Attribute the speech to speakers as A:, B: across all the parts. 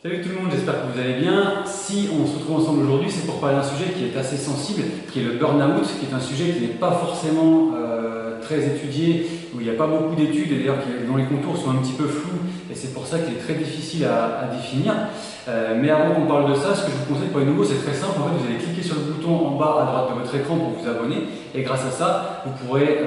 A: Salut tout le monde, j'espère que vous allez bien. Si on se retrouve ensemble aujourd'hui, c'est pour parler d'un sujet qui est assez sensible, qui est le burn-out, qui est un sujet qui n'est pas forcément très étudié, où il n'y a pas beaucoup d'études, et d'ailleurs dont les contours sont un petit peu flous, et c'est pour ça qu'il est très difficile à définir. Mais avant qu'on parle de ça, ce que je vous conseille pour les nouveaux, c'est très simple. En fait, vous allez cliquer sur le bouton en bas à droite de votre écran pour vous abonner, et grâce à ça, vous pourrez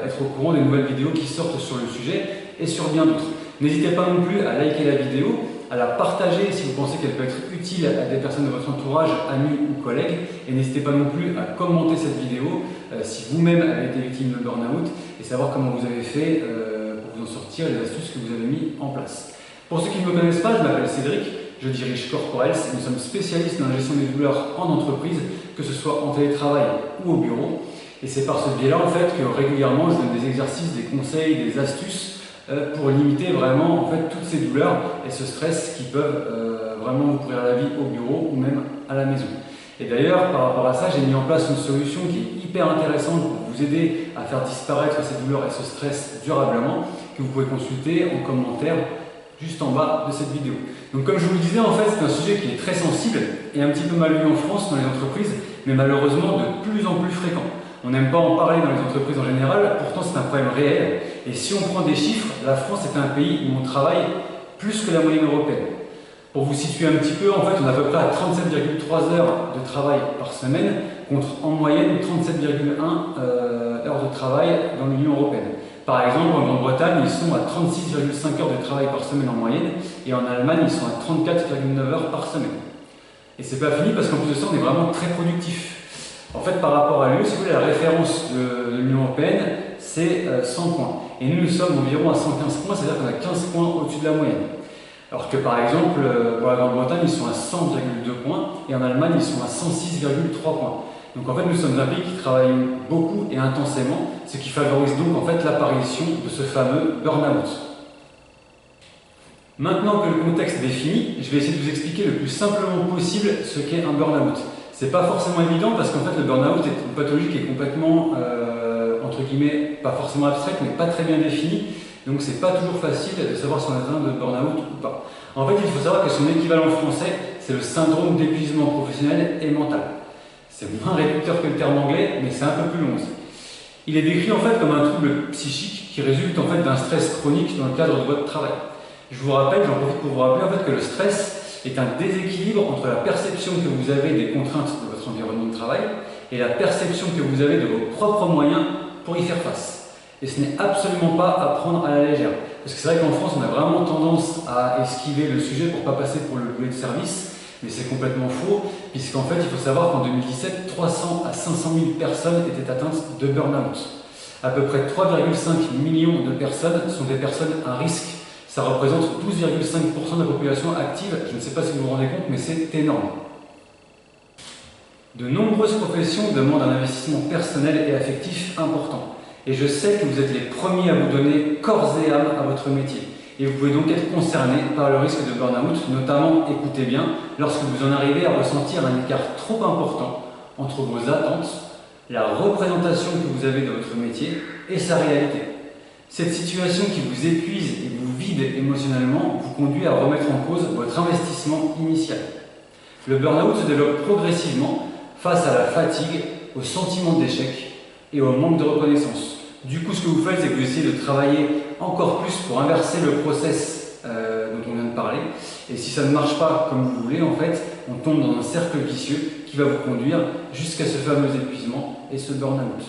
A: être au courant des nouvelles vidéos qui sortent sur le sujet et sur bien d'autres. N'hésitez pas non plus à liker la vidéo, à la partager si vous pensez qu'elle peut être utile à des personnes de votre entourage, amis ou collègues. Et n'hésitez pas non plus à commenter cette vidéo si vous-même avez été victime de burn-out et savoir comment vous avez fait pour vous en sortir, les astuces que vous avez mis en place. Pour ceux qui ne me connaissent pas, je m'appelle Cédric, je dirige Corporels et nous sommes spécialistes dans la gestion des douleurs en entreprise, que ce soit en télétravail ou au bureau. Et c'est par ce biais-là en fait que régulièrement je donne des exercices, des conseils, des astuces pour limiter vraiment en fait toutes ces douleurs et ce stress qui peuvent vraiment vous pourrir la vie au bureau ou même à la maison. Et d'ailleurs, par rapport à ça, j'ai mis en place une solution qui est hyper intéressante pour vous aider à faire disparaître ces douleurs et ce stress durablement, que vous pouvez consulter en commentaire juste en bas de cette vidéo. Donc comme je vous le disais, en fait, c'est un sujet qui est très sensible et un petit peu mal vu en France dans les entreprises, mais malheureusement de plus en plus fréquent. On n'aime pas en parler dans les entreprises en général, pourtant c'est un problème réel. Et si on prend des chiffres, la France est un pays où on travaille plus que la moyenne européenne. Pour vous situer un petit peu, en fait, on est à peu près à 37,3 heures de travail par semaine, contre en moyenne 37,1 heures de travail dans l'Union européenne. Par exemple, en Grande-Bretagne, ils sont à 36,5 heures de travail par semaine en moyenne, et en Allemagne, ils sont à 34,9 heures par semaine. Et c'est pas fini parce qu'en plus de ça, on est vraiment très productif. En fait, par rapport à l'UE, si vous voulez, la référence de l'Union européenne, c'est 100 points. Et nous sommes environ à 115 points, c'est-à-dire qu'on a 15 points au-dessus de la moyenne. Alors que par exemple, pour la Grande-Bretagne, ils sont à 100,2 points, et en Allemagne, ils sont à 106,3 points. Donc en fait, nous sommes un pays qui travaille beaucoup et intensément, ce qui favorise donc en fait l'apparition de ce fameux burn-out. Maintenant que le contexte est défini, je vais essayer de vous expliquer le plus simplement possible ce qu'est un burn-out. C'est pas forcément évident parce qu'en fait le burn-out est une pathologie qui est complètement, entre guillemets, pas forcément abstraite, mais pas très bien définie. Donc c'est pas toujours facile de savoir si on est atteint de burn-out ou pas. En fait, il faut savoir que son équivalent français, c'est le syndrome d'épuisement professionnel et mental. C'est moins réducteur que le terme anglais, mais c'est un peu plus long aussi. Il est décrit en fait comme un trouble psychique qui résulte en fait d'un stress chronique dans le cadre de votre travail. Je vous rappelle, j'en profite pour vous rappeler en fait que le stress est un déséquilibre entre la perception que vous avez des contraintes de votre environnement de travail et la perception que vous avez de vos propres moyens pour y faire face. Et ce n'est absolument pas à prendre à la légère. Parce que c'est vrai qu'en France, on a vraiment tendance à esquiver le sujet pour ne pas passer pour le boulet de service, mais c'est complètement faux, puisqu'en fait, il faut savoir qu'en 2017, 300 à 500 000 personnes étaient atteintes de burn-out. À peu près 3,5 millions de personnes sont des personnes à risque. Ça représente 12,5% de la population active. Je ne sais pas si vous vous rendez compte, mais c'est énorme. De nombreuses professions demandent un investissement personnel et affectif important. Et je sais que vous êtes les premiers à vous donner corps et âme à votre métier. Et vous pouvez donc être concerné par le risque de burn-out, notamment, écoutez bien, lorsque vous en arrivez à ressentir un écart trop important entre vos attentes, la représentation que vous avez de votre métier et sa réalité. Cette situation qui vous épuise et vous vide émotionnellement vous conduit à remettre en cause votre investissement initial. Le burn-out se développe progressivement face à la fatigue, au sentiment d'échec et au manque de reconnaissance. Du coup, ce que vous faites, c'est que vous essayez de travailler encore plus pour inverser le process dont on vient de parler. Et si ça ne marche pas comme vous voulez, en fait, on tombe dans un cercle vicieux qui va vous conduire jusqu'à ce fameux épuisement et ce burn-out.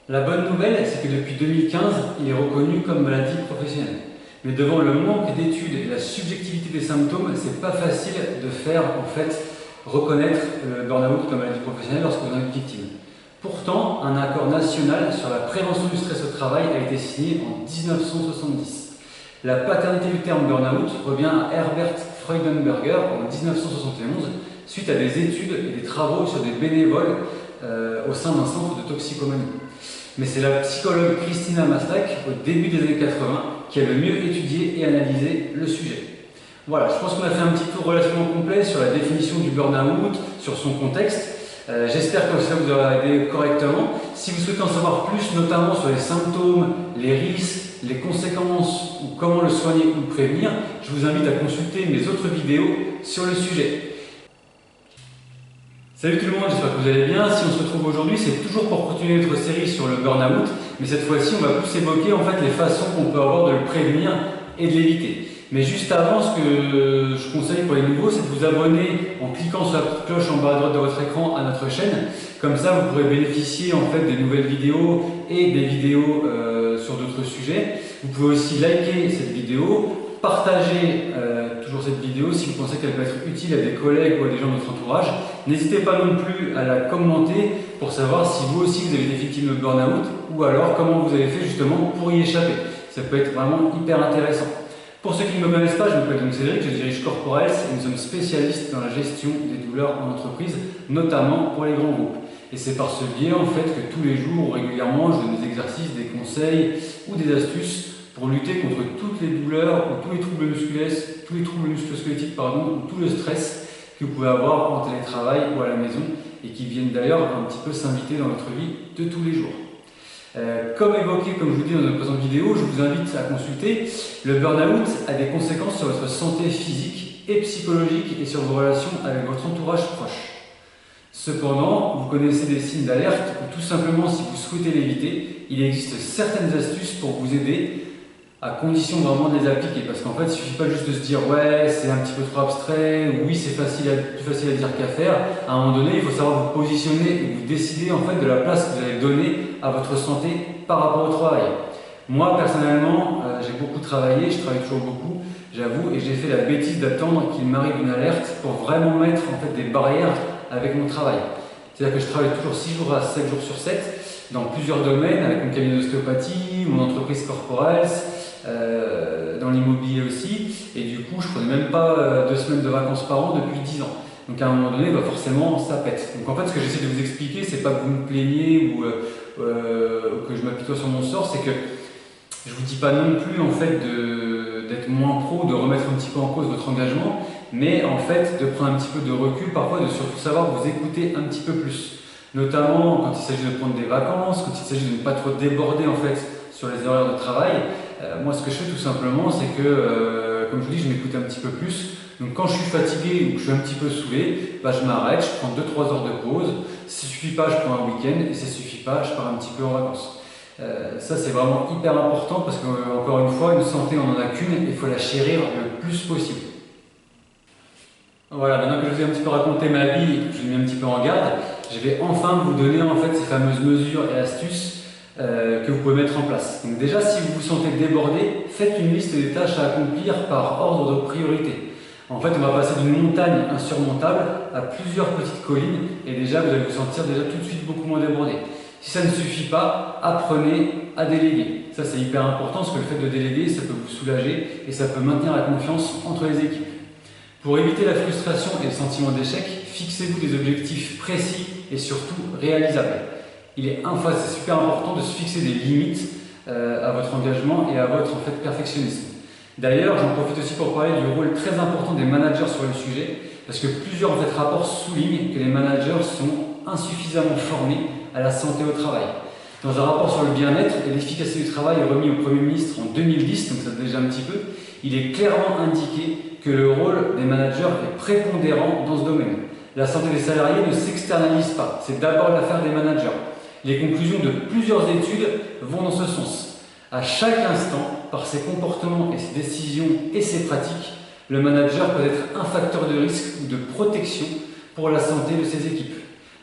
A: La bonne nouvelle, c'est que depuis 2015, il est reconnu comme maladie professionnelle. Mais devant le manque d'études et la subjectivité des symptômes, c'est pas facile de faire, en fait, reconnaître le burn-out comme maladie professionnelle lorsque vous en êtes victime. Pourtant, un accord national sur la prévention du stress au travail a été signé en 1970. La paternité du terme burn-out revient à Herbert Freudenberger en 1971, suite à des études et des travaux sur des bénévoles au sein d'un centre de toxicomanie. Mais c'est la psychologue Christina Maslach, au début des années 80, qui a le mieux étudié et analysé le sujet. Voilà, je pense qu'on a fait un petit tour relativement complet sur la définition du burn-out, sur son contexte. J'espère que ça vous aura aidé correctement. Si vous souhaitez en savoir plus, notamment sur les symptômes, les risques, les conséquences ou comment le soigner ou le prévenir, je vous invite à consulter mes autres vidéos sur le sujet. Salut tout le monde, j'espère que vous allez bien. Si on se retrouve aujourd'hui, c'est toujours pour continuer notre série sur le burn-out, mais cette fois-ci, on va plus évoquer en fait les façons qu'on peut avoir de le prévenir et de l'éviter. Mais juste avant, ce que je conseille pour les nouveaux, c'est de vous abonner en cliquant sur la petite cloche en bas à droite de votre écran à notre chaîne. Comme ça, vous pourrez bénéficier en fait des nouvelles vidéos et des vidéos sur d'autres sujets. Vous pouvez aussi liker cette vidéo, partager toujours cette vidéo si vous pensez qu'elle peut être utile à des collègues ou à des gens de votre entourage. N'hésitez pas non plus à la commenter pour savoir si vous aussi vous avez été victime de burn-out ou alors comment vous avez fait justement pour y échapper. Ça peut être vraiment hyper intéressant. Pour ceux qui ne me connaissent pas, je m'appelle donc Cédric, je dirige Corporels et nous sommes spécialistes dans la gestion des douleurs en entreprise, notamment pour les grands groupes. Et c'est par ce biais en fait que tous les jours ou régulièrement je donne des exercices, des conseils ou des astuces pour lutter contre toutes les douleurs ou tous les troubles musculo-squelettiques ou tout le stress que vous pouvez avoir en télétravail ou à la maison et qui viennent d'ailleurs un petit peu s'inviter dans notre vie de tous les jours. Comme évoqué, comme je vous dis dans une présente vidéo, je vous invite à consulter. Le burn-out a des conséquences sur votre santé physique et psychologique et sur vos relations avec votre entourage proche. Cependant, vous connaissez des signes d'alerte ou tout simplement si vous souhaitez l'éviter, il existe certaines astuces pour vous aider à condition vraiment de les appliquer. Parce qu'en fait, il ne suffit pas juste de se dire ouais, c'est un petit peu trop abstrait, ou oui, c'est plus facile à dire qu'à faire. À un moment donné, il faut savoir vous positionner et vous décider en fait de la place que vous allez donner à votre santé par rapport au travail. Moi, personnellement, j'ai beaucoup travaillé, je travaille toujours beaucoup, j'avoue, et j'ai fait la bêtise d'attendre qu'il m'arrive une alerte pour vraiment mettre en fait des barrières avec mon travail. C'est-à-dire que je travaille toujours 6 jours à 7 jours sur 7 dans plusieurs domaines, avec mon cabinet d'ostéopathie, mon entreprise Corporels, dans l'immobilier aussi, et du coup je prenais même pas 2 semaines de vacances par an depuis 10 ans. Donc à un moment donné, forcément ça pète. Donc en fait ce que j'essaie de vous expliquer, c'est pas que vous me plaignez ou que je m'apitoie sur mon sort, c'est que je vous dis pas non plus en fait d'être moins pro, de remettre un petit peu en cause votre engagement, mais en fait de prendre un petit peu de recul, parfois de surtout savoir vous écouter un petit peu plus. Notamment quand il s'agit de prendre des vacances, quand il s'agit de ne pas trop déborder en fait sur les horaires de travail. Moi ce que je fais tout simplement, c'est que comme je vous dis, je m'écoute un petit peu plus. Donc quand je suis fatigué ou que je suis un petit peu saoulé, je m'arrête, je prends 2-3 heures de pause. Si ça ne suffit pas, je prends un week-end, et si ça ne suffit pas, je pars un petit peu en vacances. Ça c'est vraiment hyper important parce qu'encore une fois, une santé on n'en a qu'une et il faut la chérir le plus possible. Voilà, maintenant que je vous ai un petit peu raconté ma vie, je vous ai mis un petit peu en garde, je vais enfin vous donner en fait ces fameuses mesures et astuces que vous pouvez mettre en place. Donc déjà, si vous vous sentez débordé, faites une liste des tâches à accomplir par ordre de priorité. En fait, on va passer d'une montagne insurmontable à plusieurs petites collines et déjà, vous allez vous sentir déjà tout de suite beaucoup moins débordé. Si ça ne suffit pas, apprenez à déléguer. Ça, c'est hyper important parce que le fait de déléguer, ça peut vous soulager et ça peut maintenir la confiance entre les équipes. Pour éviter la frustration et le sentiment d'échec, fixez-vous des objectifs précis et surtout réalisables. C'est super important de se fixer des limites à votre engagement et à votre perfectionnisme. D'ailleurs, j'en profite aussi pour parler du rôle très important des managers sur le sujet, parce que plusieurs rapports soulignent que les managers sont insuffisamment formés à la santé au travail. Dans un rapport sur le bien-être et l'efficacité du travail remis au Premier ministre en 2010, donc ça date déjà un petit peu, il est clairement indiqué que le rôle des managers est prépondérant dans ce domaine. La santé des salariés ne s'externalise pas, c'est d'abord l'affaire des managers. Les conclusions de plusieurs études vont dans ce sens. À chaque instant, par ses comportements et ses décisions et ses pratiques, le manager peut être un facteur de risque ou de protection pour la santé de ses équipes.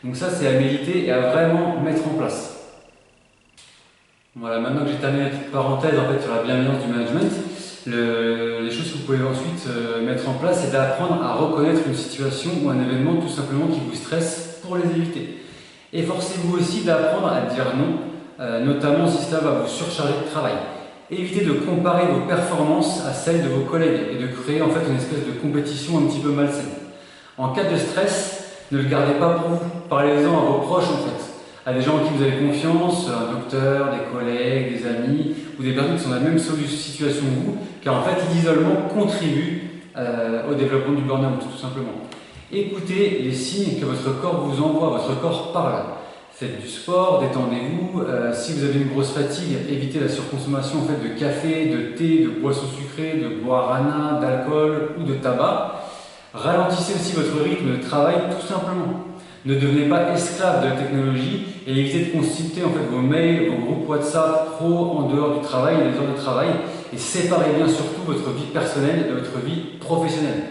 A: Donc ça, c'est à méditer et à vraiment mettre en place. Voilà, maintenant que j'ai terminé la petite parenthèse sur la bienveillance du management, les choses que vous pouvez ensuite mettre en place, c'est d'apprendre à reconnaître une situation ou un événement tout simplement qui vous stresse pour les éviter. Efforcez-vous aussi d'apprendre à dire non, notamment si cela va vous surcharger de travail. Évitez de comparer vos performances à celles de vos collègues et de créer une espèce de compétition un petit peu malsaine. En cas de stress, ne le gardez pas pour vous, parlez-en à vos proches à des gens en qui vous avez confiance, un docteur, des collègues, des amis ou des personnes qui sont dans la même situation que vous, car l'isolement contribue au développement du burn-out tout simplement. Écoutez les signes que votre corps vous envoie, votre corps parle. Faites du sport, détendez-vous. Si vous avez une grosse fatigue, évitez la surconsommation en fait, de café, de thé, de boissons sucrées, de guarana, d'alcool ou de tabac. Ralentissez aussi votre rythme de travail tout simplement. Ne devenez pas esclave de la technologie et évitez de consulter en fait, vos mails, vos groupes WhatsApp pro en dehors du travail, des heures de travail, et séparez bien surtout votre vie personnelle de votre vie professionnelle.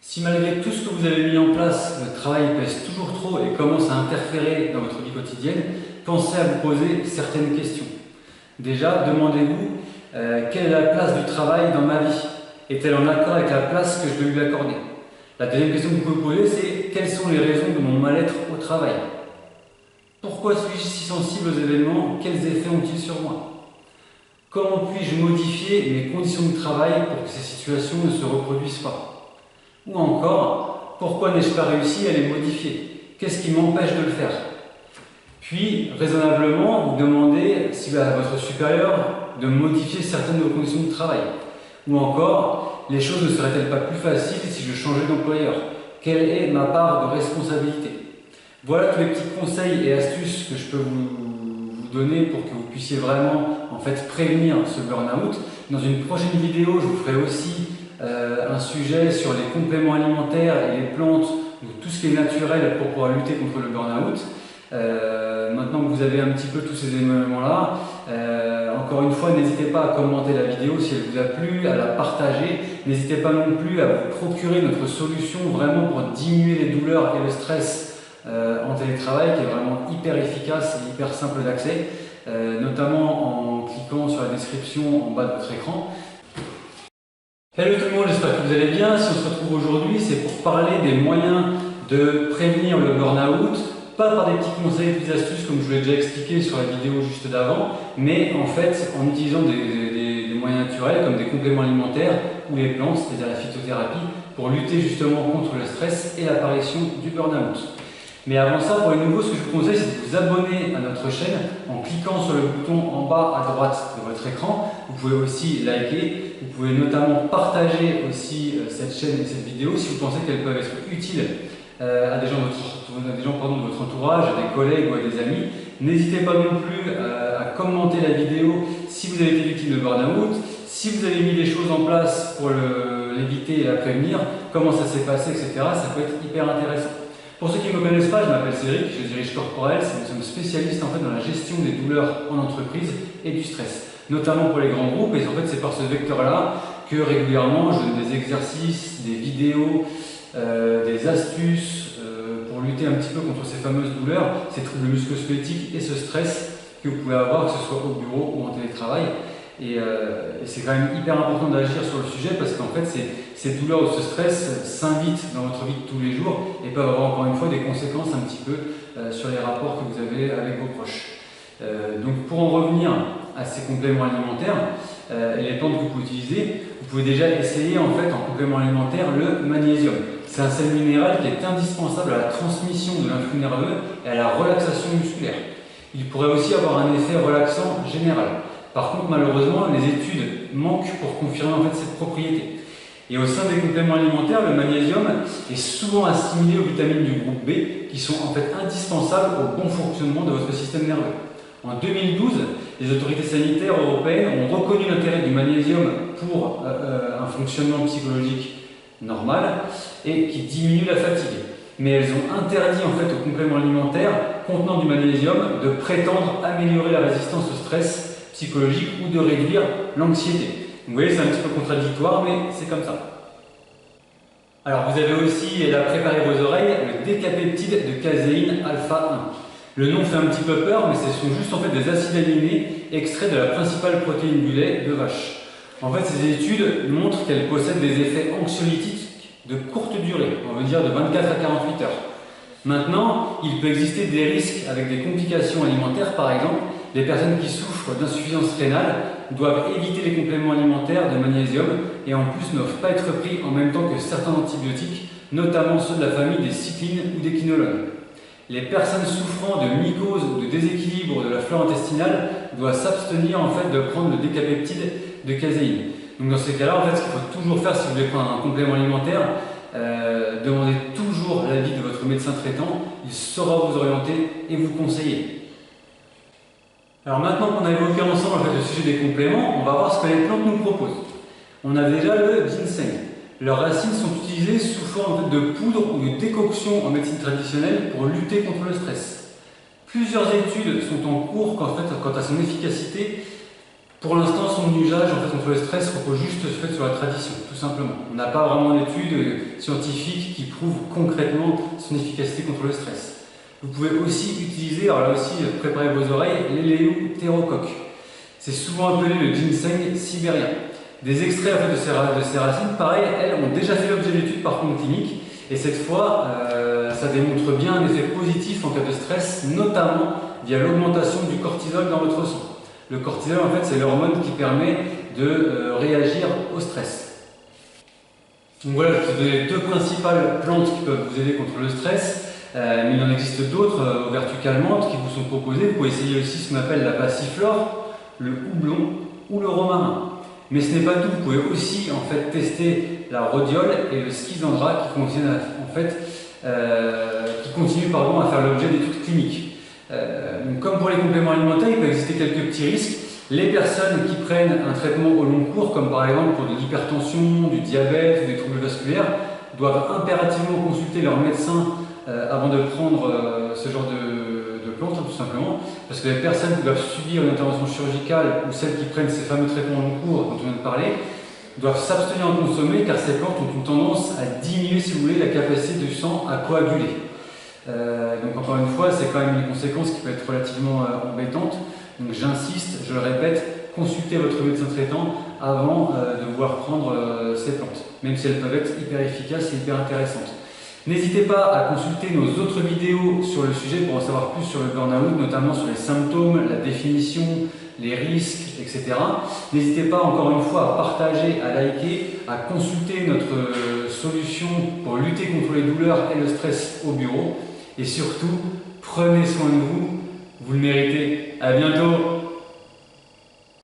A: Si malgré tout ce que vous avez mis en place, le travail pèse toujours trop et commence à interférer dans votre vie quotidienne, pensez à vous poser certaines questions. Déjà, demandez-vous quelle est la place du travail dans ma vie? Est-elle en accord avec la place que je dois lui accorder? La deuxième question que vous pouvez vous poser, c'est quelles sont les raisons de mon mal-être au travail? Pourquoi suis-je si sensible aux événements? Quels effets ont-ils sur moi? Comment puis-je modifier mes conditions de travail pour que ces situations ne se reproduisent pas? Ou encore, pourquoi n'ai-je pas réussi à les modifier? Qu'est-ce qui m'empêche de le faire? Puis, raisonnablement, vous demandez à votre supérieur de modifier certaines de vos conditions de travail. Ou encore, les choses ne seraient-elles pas plus faciles si je changeais d'employeur? Quelle est ma part de responsabilité? Voilà tous les petits conseils et astuces que je peux vous donner pour que vous puissiez vraiment en fait, prévenir ce burn-out. Dans une prochaine vidéo, je vous ferai aussi un sujet sur les compléments alimentaires et les plantes, donc tout ce qui est naturel pour pouvoir lutter contre le burn-out. Maintenant que vous avez un petit peu tous ces éléments-là, encore une fois, n'hésitez pas à commenter la vidéo si elle vous a plu, à la partager. N'hésitez pas non plus à vous procurer notre solution vraiment pour diminuer les douleurs et le stress en télétravail, qui est vraiment hyper efficace et hyper simple d'accès, notamment en cliquant sur la description en bas de votre écran. Hello tout le monde, j'espère que vous allez bien. Si on se retrouve aujourd'hui, c'est pour parler des moyens de prévenir le burn-out. Pas par des petits conseils, des petites astuces comme je vous l'ai déjà expliqué sur la vidéo juste d'avant, mais en fait en utilisant des moyens naturels comme des compléments alimentaires ou les plantes, c'est-à-dire la phytothérapie, pour lutter justement contre le stress et l'apparition du burn-out. Mais avant ça, pour les nouveaux, ce que je vous conseille, c'est de vous abonner à notre chaîne en cliquant sur le bouton en bas à droite de votre écran. Vous pouvez aussi liker, vous pouvez notamment partager aussi cette chaîne et cette vidéo si vous pensez qu'elles peuvent être utiles à des gens de votre entourage, à des collègues ou à des amis. N'hésitez pas non plus à commenter la vidéo si vous avez été victime de burn-out, si vous avez mis des choses en place pour l'éviter et la prévenir, comment ça s'est passé, etc. Ça peut être hyper intéressant. Pour ceux qui ne me connaissent pas, je m'appelle Cédric, je dirige Corporels, nous sommes spécialistes en fait dans la gestion des douleurs en entreprise et du stress, notamment pour les grands groupes, et en fait c'est par ce vecteur-là que régulièrement je donne des exercices, des vidéos, des astuces pour lutter un petit peu contre ces fameuses douleurs, ces troubles musculo-squelettiques et ce stress que vous pouvez avoir, que ce soit au bureau ou en télétravail. Et c'est quand même hyper important d'agir sur le sujet parce qu'en fait ces douleurs ou ce stress s'invitent dans votre vie de tous les jours et peuvent avoir encore une fois des conséquences un petit peu sur les rapports que vous avez avec vos proches. Donc pour en revenir à ces compléments alimentaires et les plantes que vous pouvez utiliser, vous pouvez déjà essayer en fait en complément alimentaire le magnésium. C'est un sel minéral qui est indispensable à la transmission de l'influx nerveux et à la relaxation musculaire. Il pourrait aussi avoir un effet relaxant général. Par contre, malheureusement, les études manquent pour confirmer en fait cette propriété. Et au sein des compléments alimentaires, le magnésium est souvent assimilé aux vitamines du groupe B, qui sont en fait indispensables au bon fonctionnement de votre système nerveux. En 2012, les autorités sanitaires européennes ont reconnu l'intérêt du magnésium pour un fonctionnement psychologique normal et qui diminue la fatigue. Mais elles ont interdit en fait aux compléments alimentaires contenant du magnésium de prétendre améliorer la résistance au stress psychologique ou de réduire l'anxiété. Vous voyez, c'est un petit peu contradictoire, mais c'est comme ça. Alors, vous avez aussi, et là, préparez vos oreilles, le décapeptide de caséine alpha 1. Le nom fait un petit peu peur, mais ce sont juste en fait des acides aminés extraits de la principale protéine du lait de vache. En fait, ces études montrent qu'elle possède des effets anxiolytiques de courte durée, on veut dire de 24 à 48 heures. Maintenant, il peut exister des risques avec des complications alimentaires, par exemple. Les personnes qui souffrent d'insuffisance rénale doivent éviter les compléments alimentaires de magnésium et en plus ne doivent pas être pris en même temps que certains antibiotiques, notamment ceux de la famille des cyclines ou des quinolones. Les personnes souffrant de mycose ou de déséquilibre de la flore intestinale doivent s'abstenir en fait de prendre le décapeptide de caséine. Donc dans ces cas-là, en fait, ce qu'il faut toujours faire si vous voulez prendre un complément alimentaire, demandez toujours l'avis de votre médecin traitant, il saura vous orienter et vous conseiller. Alors maintenant qu'on a évoqué ensemble le sujet des compléments, on va voir ce que les plantes nous proposent. On a déjà le ginseng. Leurs racines sont utilisées sous forme de poudre ou de décoction en médecine traditionnelle pour lutter contre le stress. Plusieurs études sont en cours quant à son efficacité. Pour l'instant, son usage contre le stress repose juste sur la tradition, tout simplement. On n'a pas vraiment d'études scientifiques qui prouvent concrètement son efficacité contre le stress. Vous pouvez aussi utiliser, alors là aussi, préparez vos oreilles, l'Éleutérocoque. C'est souvent appelé le ginseng sibérien. Des extraits de ces racines, pareil, elles ont déjà fait l'objet d'études par contre cliniques, et cette fois, ça démontre bien un effet positif en cas de stress, notamment via l'augmentation du cortisol dans votre sang. Le cortisol, en fait, c'est l'hormone qui permet de réagir au stress. Donc voilà, c'est les deux principales plantes qui peuvent vous aider contre le stress, mais il en existe d'autres aux vertus calmantes qui vous sont proposées. Vous pouvez essayer aussi ce qu'on appelle la passiflore, le houblon ou le romarin. Mais ce n'est pas tout, vous pouvez aussi en fait tester la rhodiole et le schizandra qui continuent à faire l'objet d'études cliniques. Donc comme pour les compléments alimentaires, il peut exister quelques petits risques. Les personnes qui prennent un traitement au long cours, comme par exemple pour de l'hypertension, du diabète ou des troubles vasculaires, doivent impérativement consulter leur médecin avant de prendre ce genre de plantes, tout simplement, parce que les personnes qui doivent subir une intervention chirurgicale ou celles qui prennent ces fameux traitements au long cours dont on vient de parler, doivent s'abstenir d'en consommer car ces plantes ont une tendance à diminuer, si vous voulez, la capacité du sang à coaguler. Donc encore une fois, c'est quand même une conséquence qui peut être relativement embêtante. Donc j'insiste, je le répète, consultez votre médecin traitant avant de vouloir prendre ces plantes, même si elles peuvent être hyper efficaces et hyper intéressantes. N'hésitez pas à consulter nos autres vidéos sur le sujet pour en savoir plus sur le burn-out, notamment sur les symptômes, la définition, les risques, etc. N'hésitez pas encore une fois à partager, à liker, à consulter notre solution pour lutter contre les douleurs et le stress au bureau. Et surtout, prenez soin de vous, vous le méritez. À bientôt!